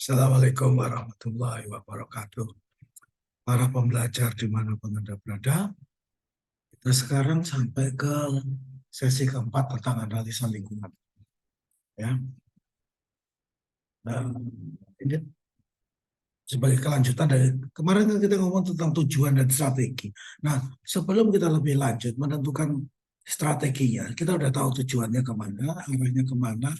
Assalamualaikum warahmatullahi wabarakatuh. Para pembelajar dimanapun Anda berada, kita sekarang sampai ke sesi keempat tentang analisa lingkungan. Ya, nah, ini sebagai kelanjutan dari kemarin kan kita ngomong tentang tujuan dan strategi. Nah, sebelum kita lebih lanjut menentukan strateginya, kita udah tahu tujuannya kemana, arahnya kemana,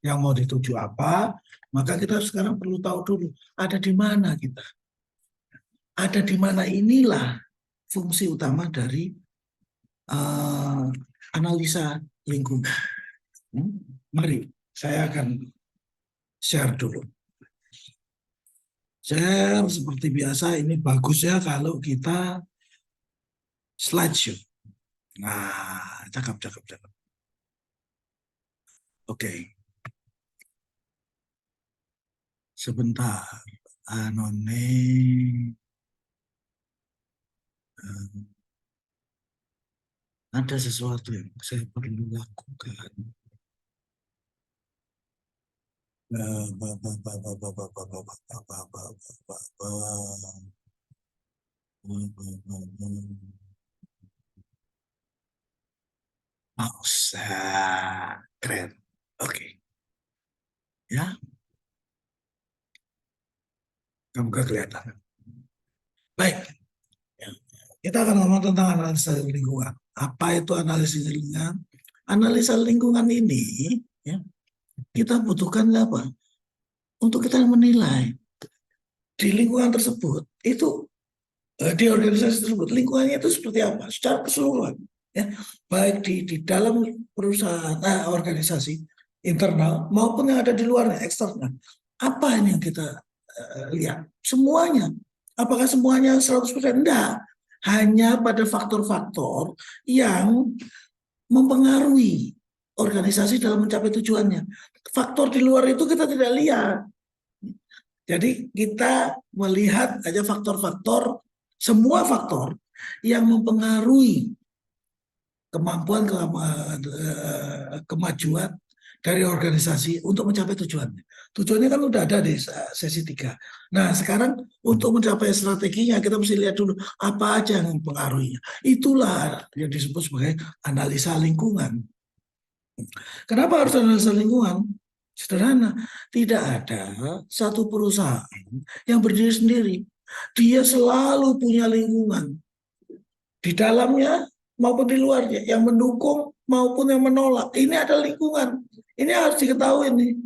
yang mau dituju apa, maka kita sekarang perlu tahu dulu ada di mana kita. Ada di mana inilah fungsi utama dari analisa lingkungan. Mari saya akan share dulu. Share seperti biasa, ini bagus ya kalau kita slideshow. Nah, cakep. Oke. Sebentar. Ada sesuatu yang saya perlu lakukan. Mouse. Keren. Oke. Ya. Semoga kelihatan. Baik. Kita akan ngomong tentang analisa lingkungan. Apa itu analisis lingkungan? Analisa lingkungan ini ya, kita butuhkan apa? Untuk kita menilai di lingkungan tersebut itu di organisasi tersebut lingkungannya itu seperti apa secara keseluruhan ya, baik di dalam perusahaan organisasi internal maupun yang ada di luarnya eksternal. Apa ini yang kita lihat? Semuanya. Apakah semuanya 100%? Enggak. Hanya pada faktor-faktor yang mempengaruhi organisasi dalam mencapai tujuannya. Faktor di luar itu kita tidak lihat. Jadi kita melihat aja faktor-faktor, semua faktor yang mempengaruhi kemampuan kemajuan dari organisasi untuk mencapai tujuannya. Tujuannya kan udah ada di sesi 3. Nah sekarang untuk mencapai strateginya kita mesti lihat dulu apa aja yang mempengaruhinya. Itulah yang disebut sebagai analisa lingkungan. Kenapa harus analisa lingkungan? Sederhana, tidak ada satu perusahaan yang berdiri sendiri. Dia selalu punya lingkungan. Di dalamnya maupun di luarnya, yang mendukung maupun yang menolak. Ini ada lingkungan. Ini harus diketahui nih.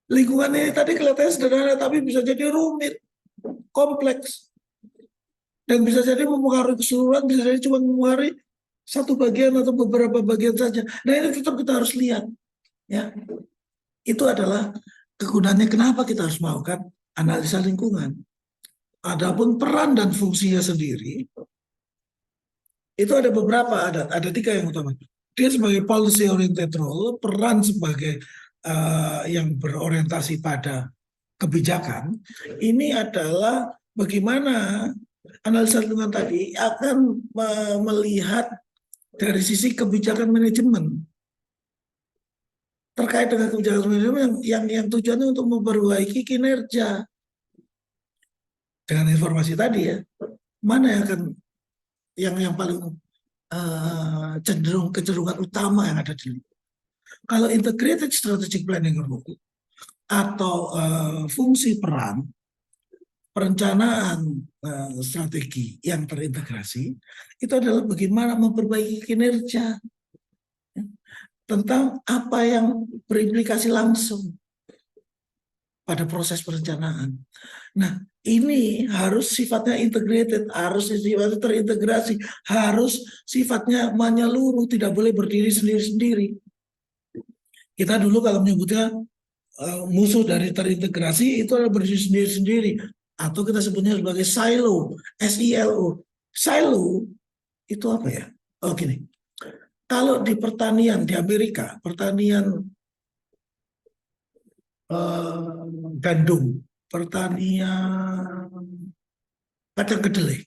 Lingkungan ini tadi kelihatannya sederhana, tapi bisa jadi rumit, kompleks. Dan bisa jadi mempengaruhi keseluruhan, bisa jadi cuma mempengaruhi satu bagian atau beberapa bagian saja. Nah ini tetap kita harus lihat. Ya, itu adalah kegunaannya kenapa kita harus melakukan analisa lingkungan. Adapun peran dan fungsinya sendiri itu ada beberapa, ada 3 yang utama. Dia sebagai policy oriented role, peran sebagai yang berorientasi pada kebijakan. Ini adalah bagaimana analisa lingkungan tadi akan melihat dari sisi kebijakan manajemen. Terkait dengan kebijakan manajemen yang tujuannya untuk memperbaiki kinerja. Dengan informasi tadi ya, mana yang akan yang paling kecenderungan utama yang ada di lingkungan. Kalau integrated strategic planning role atau fungsi peran perencanaan strategi yang terintegrasi itu adalah bagaimana memperbaiki kinerja tentang apa yang berimplikasi langsung pada proses perencanaan. Nah, ini harus sifatnya integrated, harus sifatnya terintegrasi, harus sifatnya menyeluruh, tidak boleh berdiri sendiri-sendiri. Kita dulu kalau menyebutnya musuh dari terintegrasi itu adalah berdiri sendiri-sendiri, atau kita sebutnya sebagai silo, SILO. Silo itu apa ya? Oh gini, kalau di pertanian di Amerika, pertanian gandum, pertanian kacang kedelai,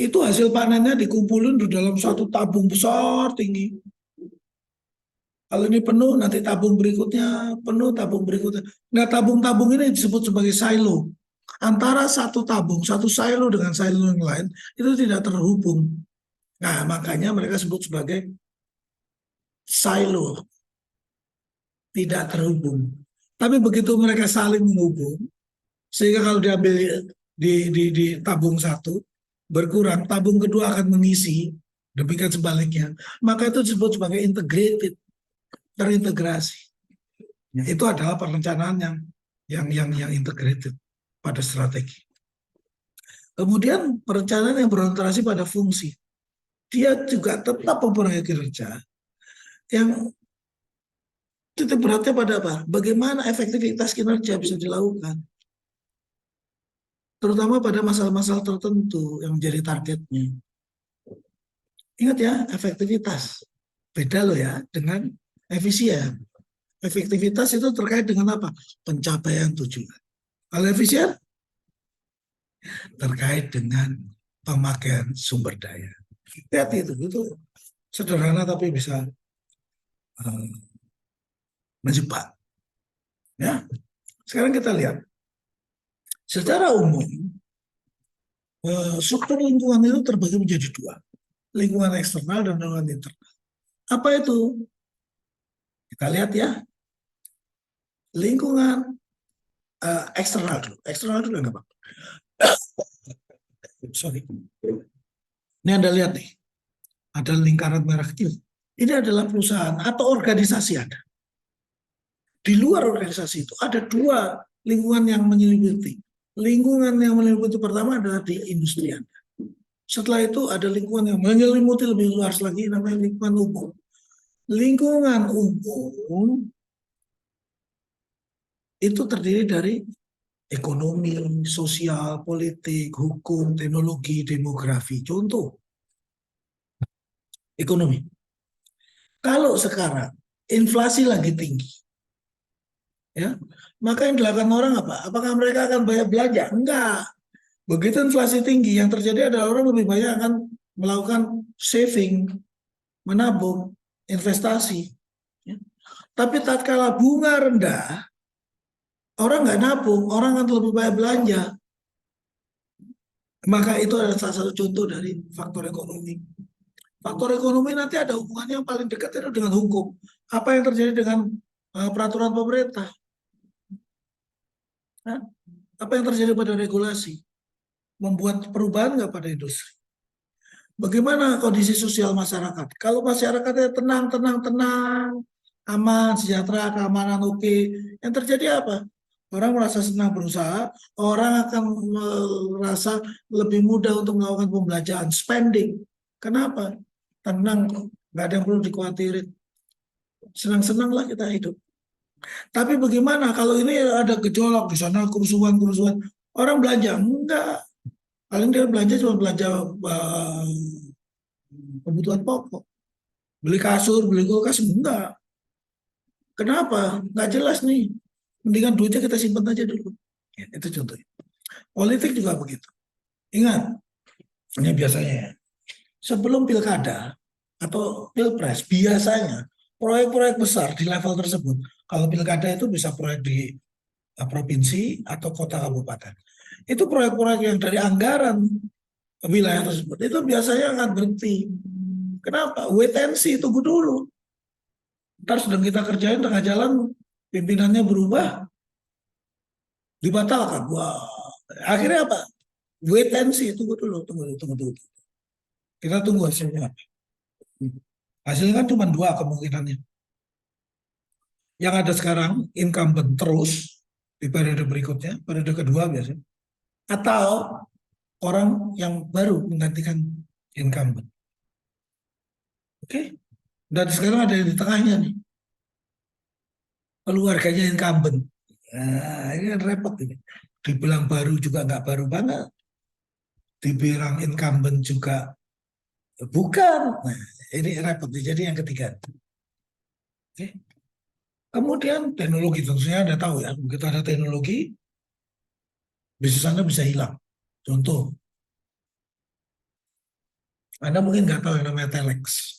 itu hasil panennya dikumpulin di dalam satu tabung besar tinggi. Kalau ini penuh, nanti tabung berikutnya penuh, tabung berikutnya. Nah, tabung-tabung ini disebut sebagai silo. Antara satu silo dengan silo yang lain, itu tidak terhubung. Nah, makanya mereka sebut sebagai silo, tidak terhubung. Tapi begitu mereka saling menghubung, sehingga kalau diambil di tabung satu, berkurang, tabung kedua akan mengisi, demikian sebaliknya. Maka itu disebut sebagai integrated, terintegrasi. Ya, itu adalah perencanaan yang integrated pada strategi. Kemudian perencanaan yang berorientasi pada fungsi. Dia juga tetap mempunyai kinerja yang titik beratnya pada apa? Bagaimana efektivitas kinerja bisa dilakukan. Terutama pada masalah-masalah tertentu yang menjadi targetnya. Ingat ya, efektivitas. Beda loh ya dengan efisien. Efektivitas itu terkait dengan apa? Pencapaian tujuan. Kalau efisien terkait dengan pemakaian sumber daya. Hati-hati itu sederhana tapi bisa menjebak. Ya, sekarang kita lihat secara umum struktur lingkungan itu terbagi menjadi dua, lingkungan eksternal dan lingkungan internal. Apa itu? Kita lihat ya, lingkungan eksternal dulu. Eksternal dulu enggak Pak? Sorry. Ini Anda lihat nih, ada lingkaran merah kecil. Ini adalah perusahaan atau organisasi ada. Di luar organisasi itu ada dua lingkungan yang menyelimuti. Lingkungan yang menyelimuti pertama adalah di industri Anda. Setelah itu ada lingkungan yang menyelimuti lebih luas lagi, namanya lingkungan umum. Lingkungan umum itu terdiri dari ekonomi, sosial, politik, hukum, teknologi, demografi. Contoh, ekonomi. Kalau sekarang inflasi lagi tinggi, ya, maka yang dilakukan orang apa? Apakah mereka akan banyak belanja? Enggak. Begitu inflasi tinggi, yang terjadi adalah orang lebih banyak akan melakukan saving, menabung, investasi. Ya. Tapi tatkala bunga rendah, orang nggak nabung, orang akan lebih banyak belanja. Maka itu adalah salah satu contoh dari faktor ekonomi. Faktor ekonomi nanti ada hubungannya yang paling dekat itu dengan hukum. Apa yang terjadi dengan peraturan pemerintah? Nah, apa yang terjadi pada regulasi? Membuat perubahan nggak pada industri? Bagaimana kondisi sosial masyarakat? Kalau masyarakatnya tenang, aman, sejahtera, keamanan oke, yang terjadi apa? Orang merasa senang berusaha, orang akan merasa lebih mudah untuk melakukan pembelanjaan, spending. Kenapa? Tenang kok, nggak ada yang perlu dikhawatirin. Senang-senanglah kita hidup. Tapi bagaimana kalau ini ada gejolak di sana, kerusuhan, orang belanja? Enggak. Paling dia belanja cuma belanja kebutuhan pokok. Beli kasur, beli kulkas, enggak. Kenapa? Enggak jelas nih. Mendingan duitnya kita simpan aja dulu. Ya, itu contohnya. Politik juga begitu. Ingat, ini biasanya ya. Sebelum pilkada atau pilpres, biasanya proyek-proyek besar di level tersebut, kalau pilkada itu bisa proyek di provinsi atau kota kabupaten. Itu proyek-proyek yang dari anggaran wilayah tersebut, itu biasanya akan berhenti. Kenapa? Wait and see, tunggu dulu. Ntar sedang kita kerjain tengah jalan, pimpinannya berubah, dibatalkan. Wah, akhirnya apa? Wait and see, tunggu dulu. Kita tunggu hasilnya. Hasilnya kan cuma dua kemungkinannya. Yang ada sekarang incumbent terus di periode berikutnya, periode kedua biasanya, atau orang yang baru menggantikan incumbent. Oke, dan sekarang ada yang di tengahnya nih, keluarganya incumbent. Nah, ini kan repot ini. Dibilang baru juga nggak baru banget. Dibilang incumbent juga bukan. Nah, ini repot. Jadi yang ketiga. Oke. Kemudian teknologi tentunya Anda tahu ya, begitu ada teknologi, bisnis Anda bisa hilang. Contoh, Anda mungkin nggak tahu yang namanya telex.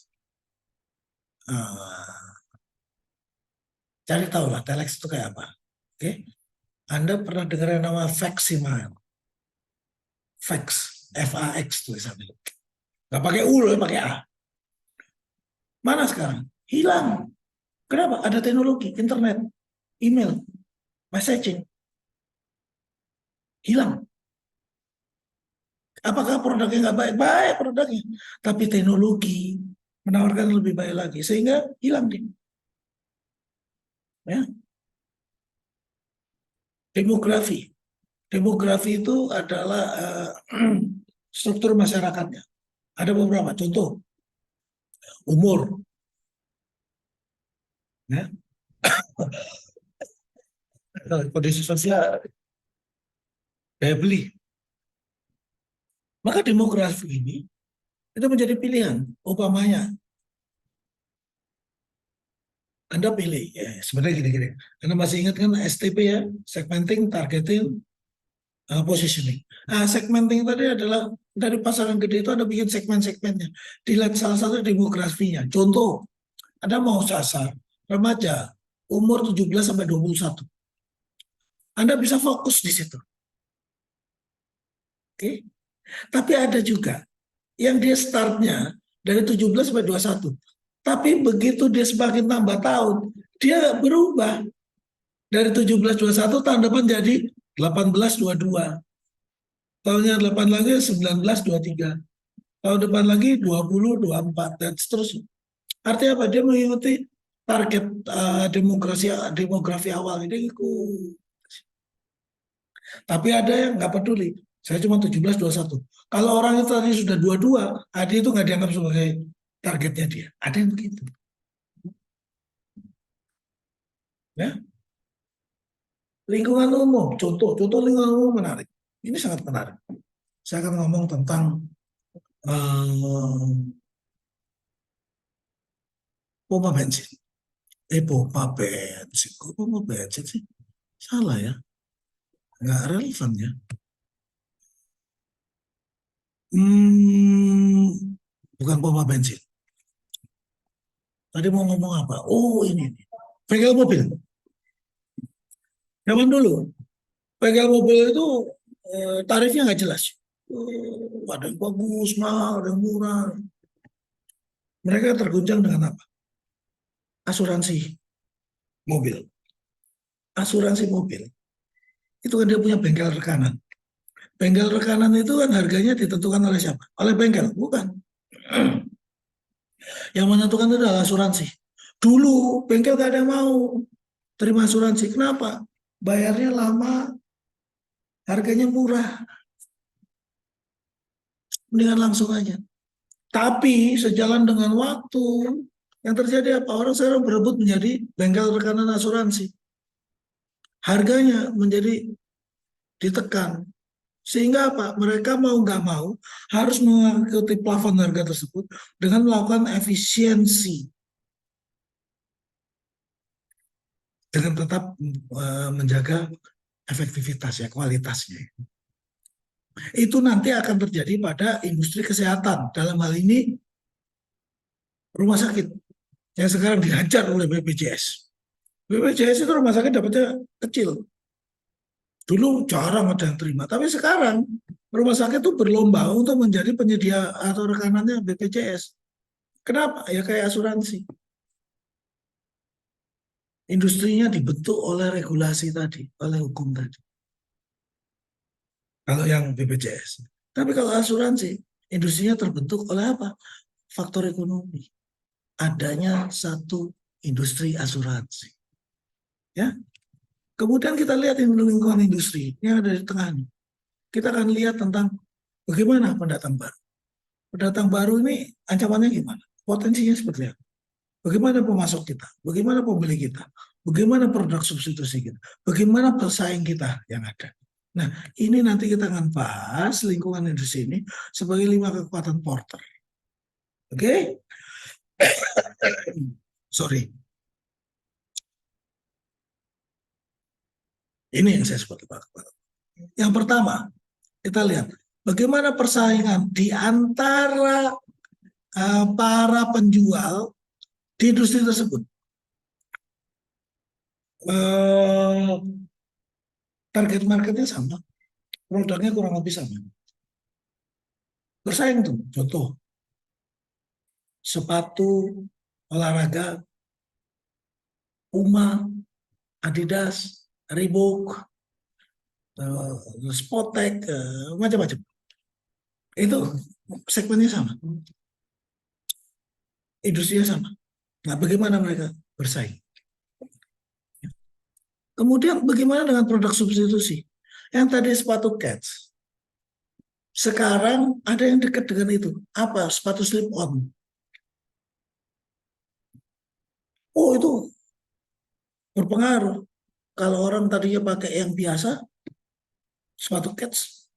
Cari tahu lah telex itu kayak apa. Oke, Anda pernah dengar yang nama Faximile? Fax, FAX tulisannya. Nggak pakai U loh, pakai A. Mana sekarang? Hilang. Kenapa? Ada teknologi, internet, email, messaging. Hilang. Apakah produknya nggak baik? Baik produknya. Tapi teknologi menawarkan lebih baik lagi. Sehingga hilang dia. Ya. Demografi. Demografi itu adalah struktur masyarakatnya. Ada beberapa contoh. Umur. Ya. Kondisi sosial. Daya beli. Maka demografi ini itu menjadi pilihan. Umpamanya Anda pilih, ya, sebenarnya gini-gini. Anda masih ingat kan STP ya, segmenting, targeting, positioning. Nah, segmenting tadi adalah dari pasaran gede itu Anda bikin segmen-segmennya. Dilihat salah satu demografinya. Contoh, Anda mau sasar remaja umur 17 sampai 21. Anda bisa fokus di situ. Oke. Tapi ada juga yang dia startnya dari 17 sampai 21. Tapi begitu dia semakin tambah tahun, dia berubah. Dari 17-21 tahun depan jadi 18-22. Tahunnya 8 lagi 19-23. Tahun depan lagi 20-24 dan seterusnya. Artinya apa? Dia mengikuti target demografi awal ini ikut. Tapi ada yang nggak peduli. Saya cuma 17-21. Kalau orang itu tadi sudah 22, dia itu nggak dianggap sebagai targetnya dia. Ada yang begitu. Ya. Lingkungan umum, contoh lingkungan umum menarik. Ini sangat menarik. Saya akan ngomong tentang pompa bensin. Pompa bensin. Kok pompa bensin sih? Salah ya. Nggak relevan ya. Bukan pompa bensin. Tadi mau ngomong apa? Oh ini. Bengkel mobil. Zaman dulu, bengkel mobil itu tarifnya nggak jelas. Ada yang bagus, mahal, ada yang murah. Mereka terguncang dengan apa? Asuransi mobil. Asuransi mobil. Itu kan dia punya bengkel rekanan. Bengkel rekanan itu kan harganya ditentukan oleh siapa? Oleh bengkel, bukan. Yang menentukan itu adalah asuransi. Dulu bengkel gak ada yang mau terima asuransi. Kenapa? Bayarnya lama, harganya murah. Mendingan langsung aja. Tapi sejalan dengan waktu, yang terjadi apa? Orang sekarang berebut menjadi bengkel rekanan asuransi. Harganya menjadi ditekan. Sehingga apa? Mereka mau nggak mau harus mengikuti plafon harga tersebut dengan melakukan efisiensi. Dengan tetap menjaga efektivitas ya, kualitasnya. Itu nanti akan terjadi pada industri kesehatan. Dalam hal ini rumah sakit yang sekarang dihajar oleh BPJS. BPJS itu rumah sakit dapatnya kecil. Dulu jarang ada yang terima, tapi sekarang rumah sakit itu berlomba untuk menjadi penyedia atau rekanannya BPJS. Kenapa? Ya kayak asuransi. Industrinya dibentuk oleh regulasi tadi, oleh hukum tadi. Kalau yang BPJS. Tapi kalau asuransi, industrinya terbentuk oleh apa? Faktor ekonomi. Adanya satu industri asuransi. Ya. Kemudian kita lihat lingkungan industri yang ada di tengah ini. Kita akan lihat tentang bagaimana pendatang baru. Pendatang baru ini ancamannya gimana? Potensinya seperti apa? Bagaimana pemasok kita? Bagaimana pembeli kita? Bagaimana produk substitusi kita? Bagaimana pesaing kita yang ada? Nah, ini nanti kita akan bahas lingkungan industri ini sebagai 5 kekuatan Porter. Oke? Sorry. Ini yang saya sebut 5 kekuatan. Yang pertama, kita lihat bagaimana persaingan di antara para penjual di industri tersebut. eh, target marketnya sama, produknya kurang lebih sama. Bersaing tuh, contoh sepatu olahraga Puma, Adidas, Reebok, Spotek, macam-macam. Itu segmennya sama, industrinya sama. Nah, bagaimana mereka bersaing? Kemudian bagaimana dengan produk substitusi? Yang tadi sepatu Keds, sekarang ada yang dekat dengan itu. Apa? Sepatu slip on. Oh, itu berpengaruh. Kalau orang tadinya pakai yang biasa, sepatu Keds,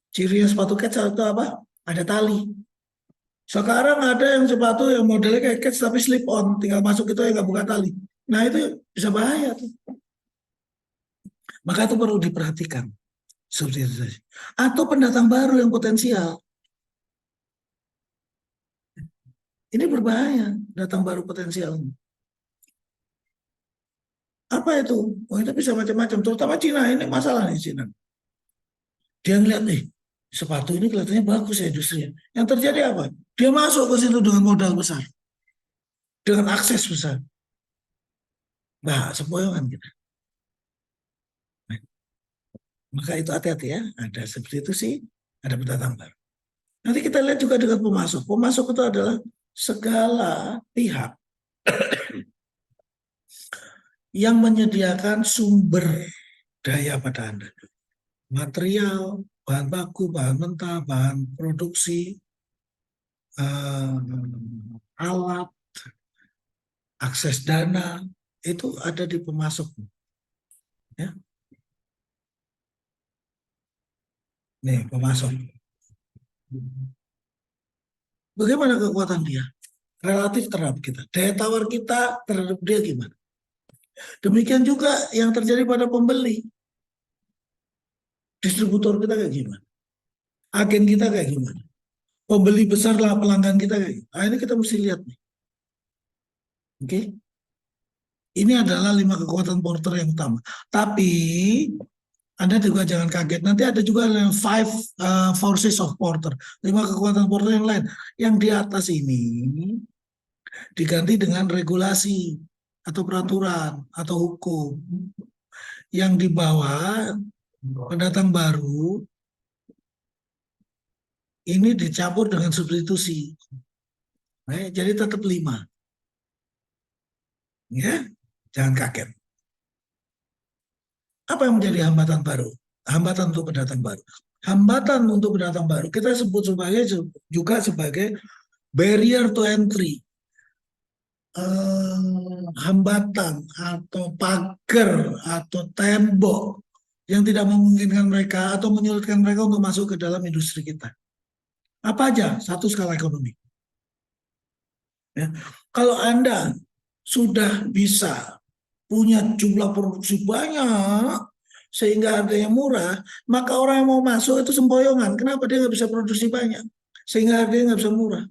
cirinya sepatu Keds itu apa? Ada tali. Sekarang ada yang sepatu yang modelnya kayak Keds tapi slip on, tinggal masuk itu ya nggak buka tali. Nah, itu bisa bahaya tuh. Maka itu perlu diperhatikan. Substitusi. Atau pendatang baru yang potensial. Ini berbahaya, datang baru potensial. Apa itu? Oh, itu bisa macam-macam. Terutama Cina, ini masalah nih Cina. Dia ngeliat nih, sepatu ini kelihatannya bagus ya industrinya. Yang terjadi apa? Dia masuk ke situ dengan modal besar. Dengan akses besar. Nah, sempoyongan kita. Nah, maka itu hati-hati ya. Ada substitusi, ada pendatang baru. Nanti kita lihat juga dengan pemasok. Pemasok itu adalah segala pihak yang menyediakan sumber daya pada Anda. Material, bahan baku, bahan mentah, bahan produksi, alat, akses dana, itu ada di pemasok. Ya. Nih, pemasok. Bagaimana kekuatan dia? Relatif terhadap kita. Daya tawar kita terhadap dia gimana? Demikian juga yang terjadi pada pembeli. Distributor kita kayak gimana? Agen kita kayak gimana? Pembeli besar lah pelanggan kita kayak gimana? Nah, ini kita mesti lihat nih. Oke? Ini adalah 5 kekuatan porter yang utama. Tapi Anda juga jangan kaget. Nanti ada juga yang 5 forces of porter. 5 kekuatan porter yang lain. Yang di atas ini diganti dengan regulasi atau peraturan atau hukum. Yang di bawah pendatang baru ini dicampur dengan substitusi. Jadi tetap 5. Ya, jangan kaget. Apa yang menjadi hambatan baru? Hambatan untuk pendatang baru. Hambatan untuk pendatang baru kita sebut juga sebagai barrier to entry. Hambatan atau pagar atau tembok yang tidak memungkinkan mereka atau menyulitkan mereka untuk masuk ke dalam industri kita. Apa aja? Satu, skala ekonomi. Ya. Kalau Anda sudah bisa punya jumlah produksi banyak sehingga harganya murah, maka orang yang mau masuk itu sempoyongan. Kenapa dia nggak bisa produksi banyak? Sehingga harganya nggak bisa murah.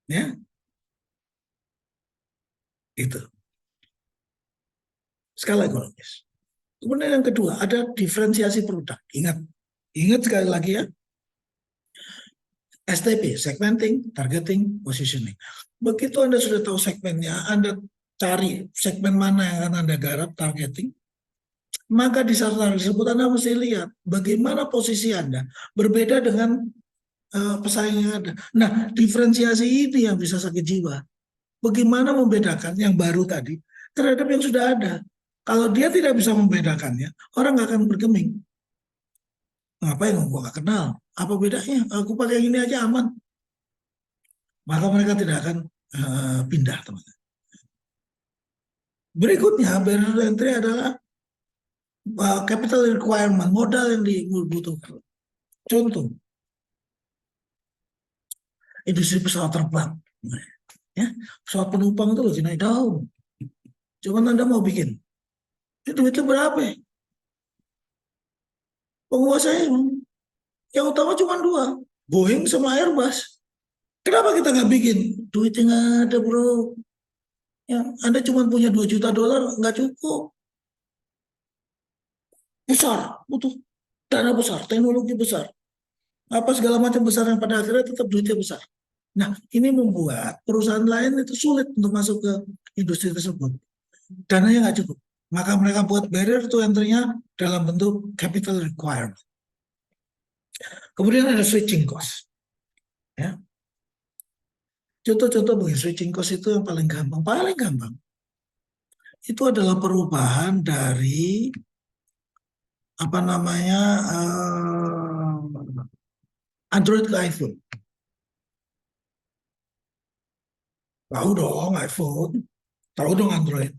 Ya, itu skala ekonomis. Kemudian yang kedua ada diferensiasi produk. Ingat sekali lagi ya, STP, segmenting, targeting, positioning. Begitu Anda sudah tahu segmennya, Anda cari segmen mana yang akan Anda garap, targeting, maka di saat tersebut Anda mesti lihat bagaimana posisi Anda berbeda dengan pesaing yang ada. Nah, diferensiasi ini yang bisa sakit jiwa. Bagaimana membedakan yang baru tadi terhadap yang sudah ada. Kalau dia tidak bisa membedakannya, orang nggak akan bergeming. Ngapain? Gue nggak kenal. Apa bedanya? Aku pakai yang ini aja aman. Maka mereka tidak akan pindah, teman-teman. Berikutnya, barrier entry adalah capital requirement, modal yang dibutuhkan. Contoh, industri pesawat terbang. Ya, pesawat penumpang itu lagi naik daun. Cuman Anda mau bikin. Itu berapa ya? Penguasanya yang utama cuma 2. Boeing sama Airbus. Kenapa kita nggak bikin? Duitnya nggak ada, bro. Ya, Anda cuma punya 2 juta dolar, nggak cukup. Besar, butuh dana besar, teknologi besar. Apa segala macam besar yang pada akhirnya tetap duitnya besar. Nah, ini membuat perusahaan lain itu sulit untuk masuk ke industri tersebut. Dananya nggak cukup. Maka mereka buat barrier to entry-nya dalam bentuk capital requirement. Kemudian ada switching cost. Ya. Contoh-contoh begini, switching cost itu yang paling gampang. Paling gampang. Itu adalah perubahan dari apa namanya Android ke iPhone. Tahu dong iPhone, tahu dong Android.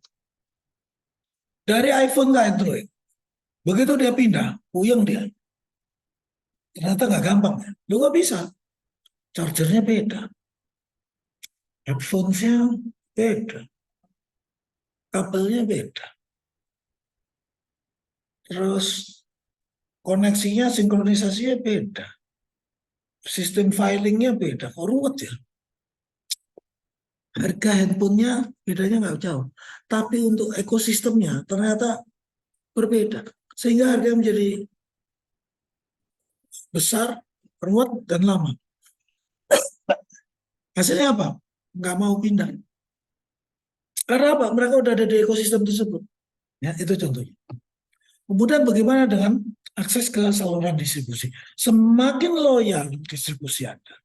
Dari iPhone ke Android, begitu dia pindah, puyeng dia. Ternyata nggak gampang. Lu nggak bisa. Chargernya beda, headphones-nya beda, kabelnya beda. Terus koneksinya, sinkronisasinya beda. Sistem filingnya beda. Kok ruwet ya? Harga handphonenya bedanya nggak jauh. Tapi untuk ekosistemnya ternyata berbeda. Sehingga harga menjadi besar, ruwet, dan lama. Hasilnya apa? Nggak mau pindah. Karena apa? Mereka udah ada di ekosistem tersebut. Ya, itu contohnya. Kemudian bagaimana dengan akses ke saluran distribusi? Semakin loyal distribusi Anda,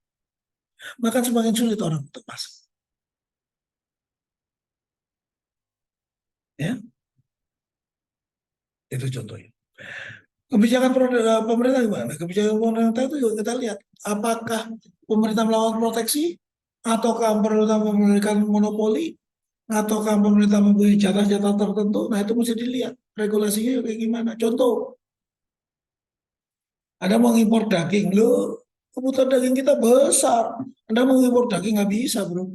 maka semakin sulit orang untuk masuk. Ya, itu contohnya. Kebijakan pemerintah gimana? Kebijakan pemerintah itu juga kita lihat. Apakah pemerintah melakukan proteksi? Ataukah pemerintah memberikan monopoli? Ataukah pemerintah memberi jatah-jatah tertentu? Nah itu mesti dilihat. Regulasinya kayak gimana? Contoh, Anda mau impor daging. Loh, kebutuhan daging kita besar. Anda mau impor daging nggak bisa bro.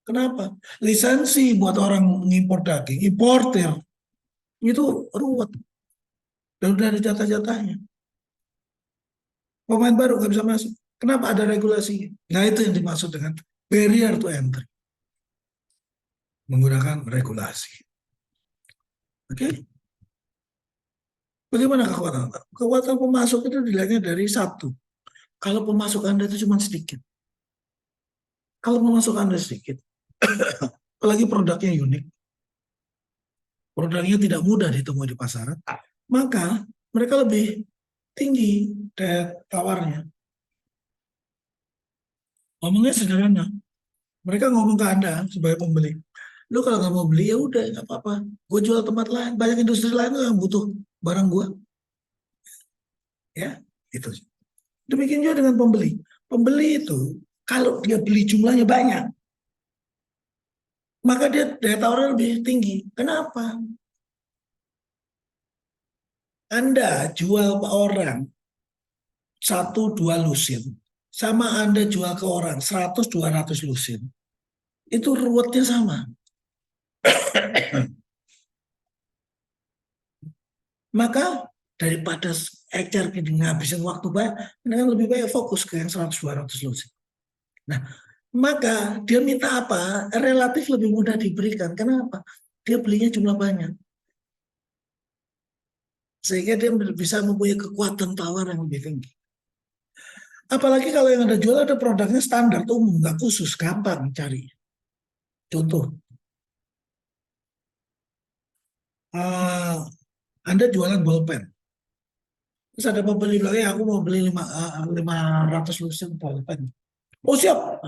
Kenapa? Lisensi buat orang mengimpor daging, importer, itu ruwet. Dan udah ada jatah-jatahnya. Pemain baru nggak bisa masuk. Kenapa ada regulasinya? Nah itu yang dimaksud dengan barrier to entry. Menggunakan regulasi. Oke? Bagaimana kekuatan? Kekuatan pemasok itu dilihatnya dari satu. Kalau pemasok Anda itu cuma sedikit. Kalau pemasok Anda sedikit, apalagi produknya unik, produknya tidak mudah ditemui di pasaran, maka mereka lebih tinggi daya tawarnya. Ngomongnya sederhana. Mereka ngomong ke Anda sebagai pembeli. Lu kalau nggak mau beli ya udah nggak apa-apa. Gue jual tempat lain. Banyak industri lain yang butuh barang gue. Ya, itu. Demikian juga dengan pembeli. Pembeli itu kalau dia beli jumlahnya banyak, maka dia daya tawarnya lebih tinggi. Kenapa? Anda jual ke orang 1-2 lusin, sama Anda jual ke orang 100-200 lusin. Itu ruwetnya sama. Maka daripada ecer ngabisin waktu banyak, dengan lebih baik fokus ke yang 100-200 lusin. Nah, maka dia minta apa? Relatif lebih mudah diberikan. Kenapa? Dia belinya jumlah banyak. Sehingga dia bisa mempunyai kekuatan tawar yang lebih tinggi. Apalagi kalau yang Anda jual ada produknya standar, umum, nggak khusus, gampang cari. Contoh, uh, Anda jualan bolpen. Terus ada pembeli bilang, ya aku mau beli 500 lusin bolpen. Oh siap,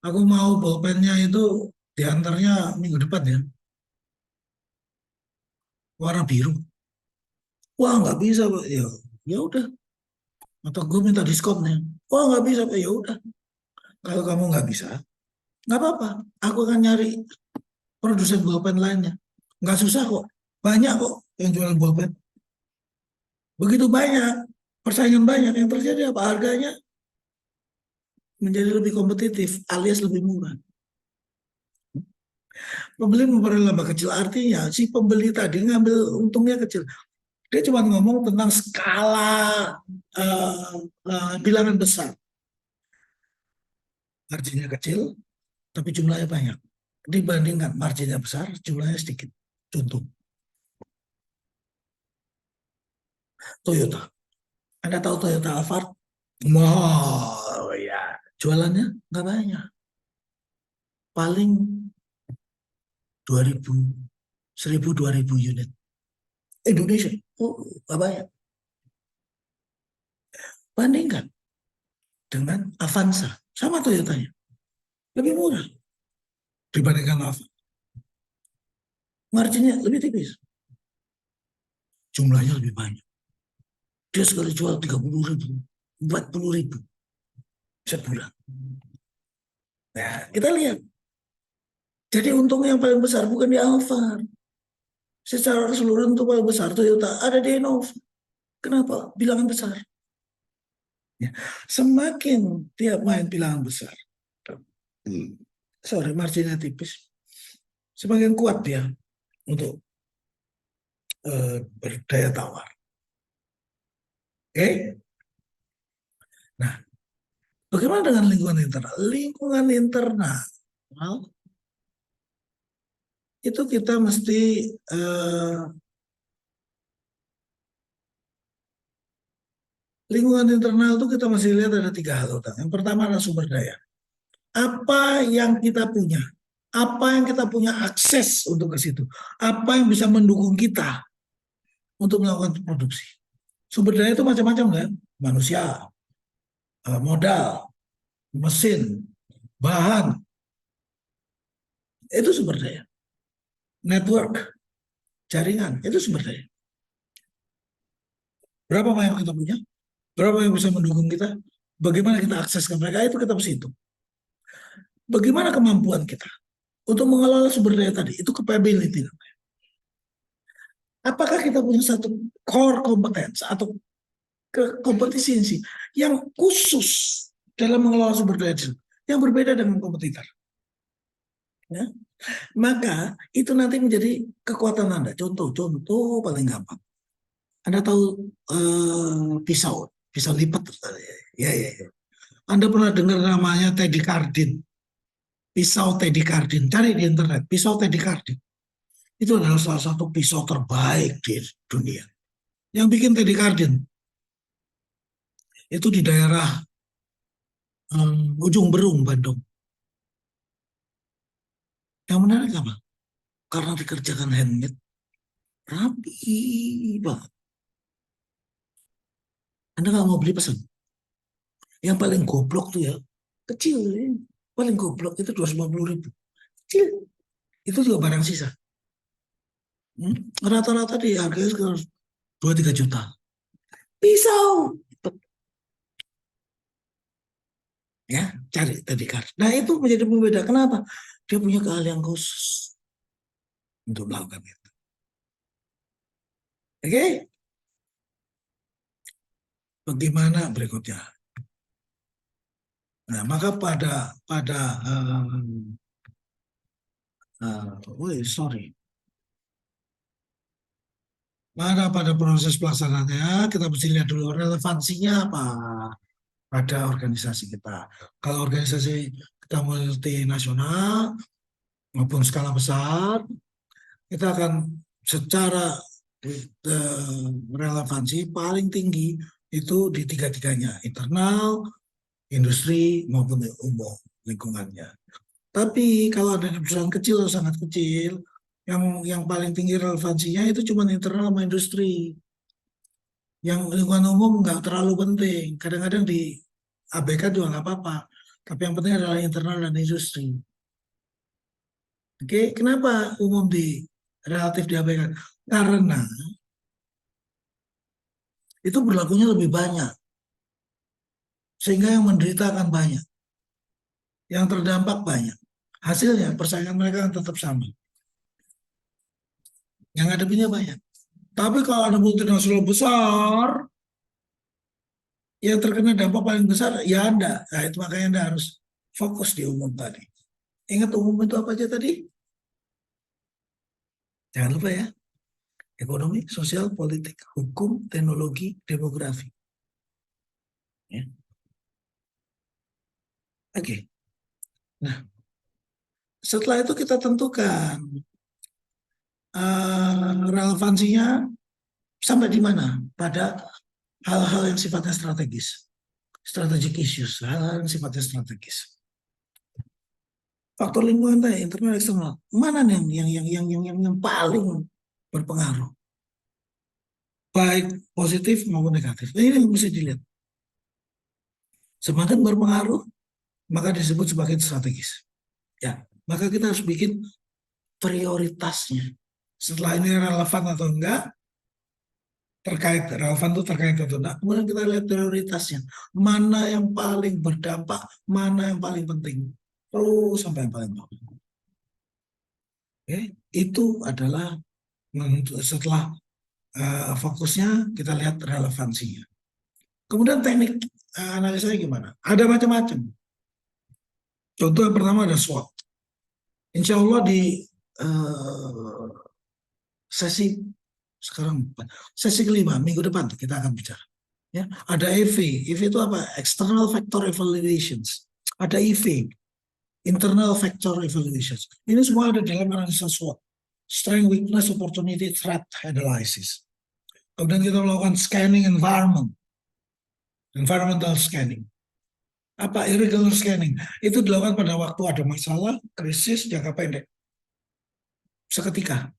aku mau bolpennya itu diantarnya minggu depan ya, warna biru. Wah nggak bisa, Pak. Ya, ya udah. Atau gue minta diskonnya. Wah nggak bisa, Pak. Ya udah. Kalau kamu nggak bisa, nggak apa-apa. Aku akan nyari produsen bolpen lainnya. Nggak susah kok. Banyak kok yang jualan bolpen. Begitu banyak, persaingan banyak. Yang terjadi apa? Harganya menjadi lebih kompetitif alias lebih murah. Pembeli memperoleh laba kecil, artinya si pembeli tadi ngambil untungnya kecil. Dia cuma ngomong tentang skala bilangan besar. Marginnya kecil, tapi jumlahnya banyak. dibandingkan marginnya besar, jumlahnya sedikit. Contoh, Toyota. Anda tahu Toyota Alphard? Wow, ya. Jualannya nggak banyak. Paling 2.000, 1.000, 2.000 unit. Indonesia, oh, nggak banyak. Bandingkan dengan Avanza, sama Toyotanya. Lebih murah dibandingkan Alphard. Marginnya lebih tipis. Jumlahnya lebih banyak. Dia sekali jual 30.000, 40.000 sebulan. Nah, kita lihat. Jadi untung yang paling besar bukan di Alphard. Secara keseluruhan untuk paling besar Toyota ada di Innova. Kenapa? Bilangan besar. Ya. Semakin dia main bilangan besar, sorry, marginnya tipis, semakin kuat dia untuk berdaya tawar. Oke? Nah, bagaimana dengan lingkungan internal? Lingkungan internal itu kita mesti lingkungan internal itu kita masih lihat ada 3 hal. Yang pertama adalah sumber daya. Apa yang kita punya? Apa yang kita punya akses untuk ke situ? Apa yang bisa mendukung kita untuk melakukan produksi? Sumber daya itu macam-macam kan? Manusia, modal, mesin, bahan, itu sumber daya. Network, jaringan, itu sumber daya. Berapa yang kita punya? Berapa yang bisa mendukung kita? Bagaimana kita akses ke mereka? Itu kita mesti hitung. Bagaimana kemampuan kita untuk mengelola sumber daya tadi? Itu capability. Apakah kita punya satu core competence atau kompetensi yang khusus dalam mengelola sumber daya itu, yang berbeda dengan kompetitor? Ya? Maka itu nanti menjadi kekuatan Anda. Contoh paling gampang. Anda tahu pisau lipat? Ya, ya, ya. Anda pernah dengar namanya Teddy Cardin? Pisau Teddy Cardin. Cari di internet, pisau Teddy Cardin. Itu adalah salah satu pisau terbaik di dunia. Yang bikin Teddy Cardin itu di daerah Ujung Berung, Bandung. Yang menarik apa? Karena dikerjakan handmade, rapi banget. Anda nggak mau beli, pesan. Yang paling goblok tuh ya, kecil. Ya. Paling goblok itu 250.000. Kecil. Itu juga barang sisa. Rata-rata di harganya sekitar 2-3 juta. Pisau. Ya, cari tadi kartu. Nah, itu menjadi pembeda. Kenapa? Dia punya keahlian khusus untuk melakukan itu. Oke? Bagaimana berikutnya? Nah, maka pada sorry. Maka pada proses pelaksanaannya kita mesti lihat dulu relevansinya apa pada organisasi kita. Kalau organisasi kita multinasional maupun skala besar, kita akan secara relevansi paling tinggi itu di tiga-tiganya, internal, industri maupun umum lingkungannya. Tapi kalau ada di perusahaan kecil atau sangat kecil, yang paling tinggi relevansinya itu cuma internal sama industri. Yang lingkungan umum nggak terlalu penting. Kadang-kadang diabaikan juga nggak apa-apa. Tapi yang penting adalah internal dan industri. Oke, kenapa umum relatif diabaikan? Karena itu berlakunya lebih banyak. Sehingga yang menderita akan banyak. Yang terdampak banyak. Hasilnya persaingan mereka akan tetap sama. Yang ngadepinnya banyak. Tapi kalau ada multinasional besar, yang terkena dampak paling besar, ya Anda. Nah, itu makanya Anda harus fokus di umum tadi. Ingat umum itu apa aja tadi? Jangan lupa ya. Ekonomi, sosial, politik, hukum, teknologi, demografi. Ya. Oke. Nah, Setelah itu kita tentukan relevansinya sampai di mana pada hal-hal yang sifatnya strategis, strategic issues, hal-hal yang sifatnya strategis. Faktor lingkungan tadi, internal eksternal, mana nih yang paling berpengaruh, baik positif maupun negatif. Nah, ini yang mesti dilihat. Semakin berpengaruh, maka disebut sebagai strategis. Ya, maka kita harus bikin prioritasnya. Setelah ini relevan atau enggak, terkait relevan itu terkait itu. Nah, kemudian kita lihat prioritasnya. Mana yang paling berdampak, mana yang paling penting. Terus sampai yang paling bawah. Oke, itu adalah setelah fokusnya kita lihat relevansinya. Kemudian teknik analisanya gimana? Ada macam-macam. Contoh yang pertama ada SWOT. Insya Allah di sesi sekarang sesi kelima minggu depan kita akan bicara. Ya, ada EV. EV itu apa? External Factor Evaluations. Ada EV, Internal Factor Evaluations. Ini semua ada dalam analisa SWOT. Strength, Weakness, Opportunity, Threat Analysis. Kemudian kita melakukan scanning environment. Environmental scanning. Apa? Irregular scanning. Itu dilakukan pada waktu ada masalah, krisis, jangka pendek. Seketika.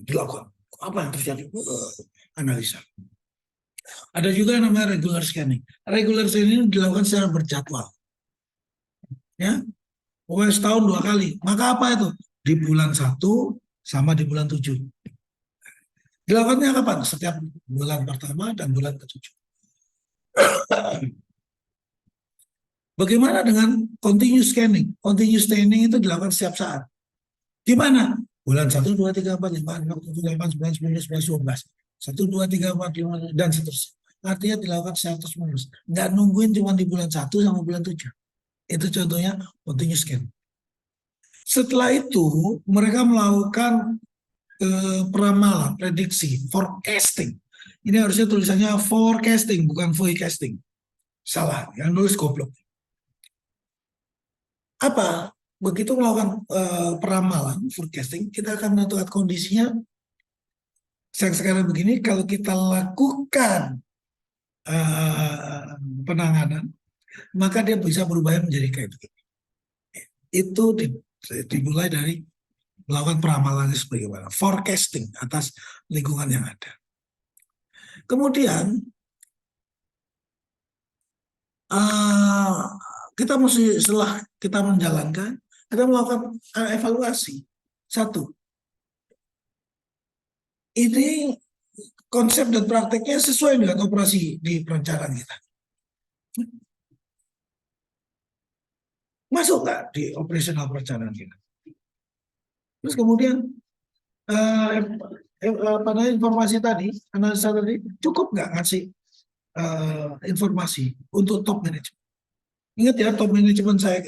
Dilakukan. Apa yang terjadi? Analisa. Ada juga yang namanya regular scanning. Regular scanning dilakukan secara berjadwal. Ya, pokoknya setahun 2 kali. Maka apa itu? Di bulan 1 sama di bulan 7. Dilakukannya kapan? Setiap bulan pertama dan bulan ke-7. Bagaimana dengan continuous scanning? Continuous scanning itu dilakukan setiap saat. Gimana? Bulan 1, 2, 3, 4, 5, 6, 7, 8, 9, 10, 11, 12. 1, 2, 3, 4, 5, dan seterusnya. Artinya dilakukan secara terus-menerus. Nggak nungguin cuma di bulan 1 sama bulan 7. Itu contohnya continuous scanning. Setelah itu mereka melakukan peramalan, prediksi, forecasting. Ini harusnya tulisannya forecasting, bukan forecasting. Salah, yang nulis goblok. Apa? Begitu melakukan peramalan, forecasting, kita akan menentukan kondisinya. Sekarang begini, kalau kita lakukan penanganan, maka dia bisa berubah menjadi kayak begini. Itu dimulai dari melakukan peramalannya sebagaimana forecasting atas lingkungan yang ada. Kemudian kita mesti setelah kita menjalankan, kita melakukan evaluasi. Satu, ini konsep dan prakteknya sesuai dengan operasi di perencanaan kita. Masuk nggak di operasional perencanaan kita? Terus kemudian pada informasi tadi, analisa tadi, cukup nggak ngasih informasi untuk top management? Ingat ya, top management saya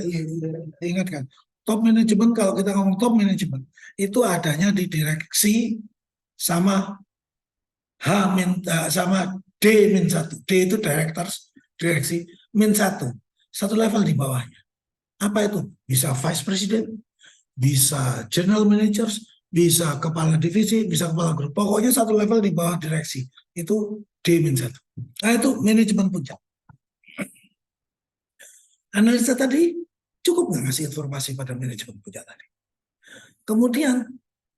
ingatkan. Top management, kalau kita ngomong top management, itu adanya di direksi sama sama D-1. D itu directors, direksi, -1. Satu level di bawahnya. Apa itu? Bisa vice president, bisa general managers, bisa kepala divisi, bisa kepala grup. Pokoknya satu level di bawah direksi. Itu D-1. Nah, itu manajemen puncak. Analisa tadi cukup nggak ngasih informasi pada manajemen puncak tadi. Kemudian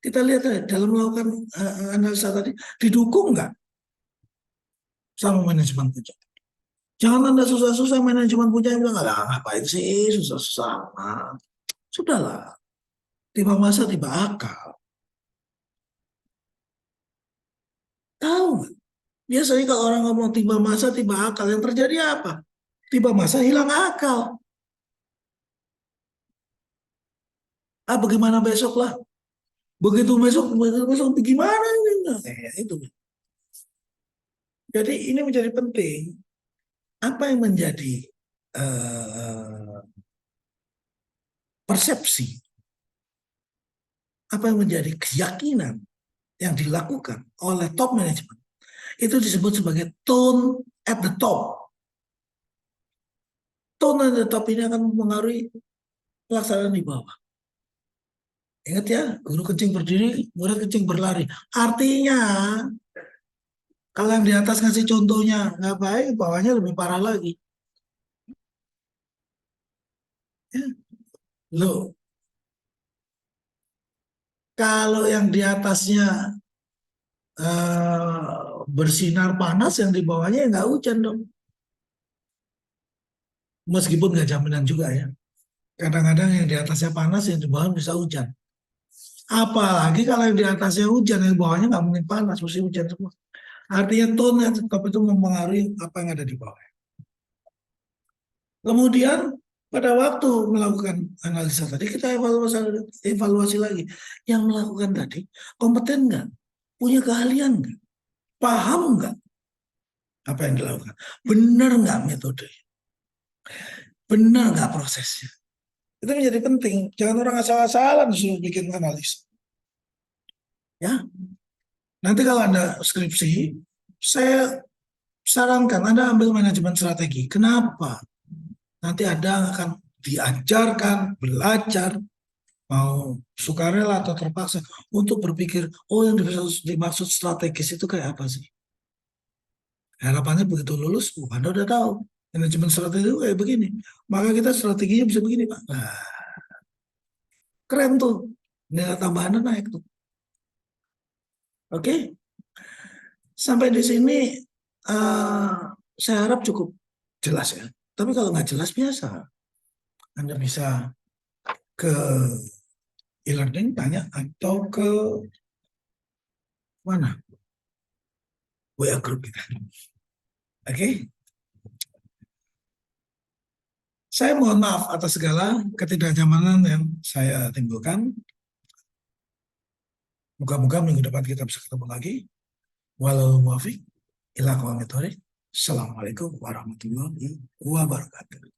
kita lihat dalam melakukan analisa tadi, didukung nggak sama manajemen puncak. Jangan Anda susah-susah manajemen puncak bilang, ngapain sih susah-susah. Sudahlah, tiba masa tiba akal. Tahu nggak? Biasanya kalau orang ngomong tiba masa tiba akal, yang terjadi apa? Tiba masa hilang akal. Bagaimana besok lah? Begitu besok bagaimana ini? Itu. Jadi ini menjadi penting. Apa yang menjadi persepsi? Apa yang menjadi keyakinan yang dilakukan oleh top management? Itu disebut sebagai tone at the top. Tone at the top ini akan mempengaruhi pelaksanaan di bawah. Ingat ya, guru kencing berdiri, murid kencing berlari. Artinya, kalau yang di atas ngasih contohnya nggak baik, bawahnya lebih parah lagi. Ya. Loh, kalau yang di atasnya bersinar panas, yang di bawahnya ya nggak hujan dong. Meskipun nggak jaminan juga ya. Kadang-kadang yang di atasnya panas, yang di bawah bisa hujan. Apalagi kalau yang di atasnya hujan, yang di bawahnya nggak mungkin panas, mesti hujan semua. Artinya tone tetap itu mempengaruhi apa yang ada di bawah. Kemudian pada waktu melakukan analisa tadi, kita evaluasi lagi. Yang melakukan tadi kompeten nggak? Punya keahlian nggak? Paham nggak apa yang dilakukan? Benar nggak metode? Benar nggak prosesnya? Itu menjadi penting. Jangan orang asal-asalan disuruh bikin analisa. Ya, nanti kalau Anda skripsi, saya sarankan Anda ambil manajemen strategi. Kenapa? Nanti Anda akan diajarkan, belajar, mau sukarela atau terpaksa untuk berpikir, oh yang dimaksud strategis itu kayak apa sih? Harapannya begitu lulus, Anda udah tahu. Manajemen strategi itu kayak begini. Maka kita strateginya bisa begini, Pak. Nah, keren tuh. Nilai tambahannya naik tuh. Oke? Sampai di sini eh, saya harap cukup jelas ya. Tapi kalau nggak jelas biasa. Anda bisa ke e-learning tanya atau ke mana? WA group kita. Oke? Saya mohon maaf atas segala ketidaknyamanan yang saya timbulkan. Moga-moga minggu depan kita bisa ketemu lagi. Walau muafiq, ila aqwamit thoriq. Assalamualaikum warahmatullahi wabarakatuh.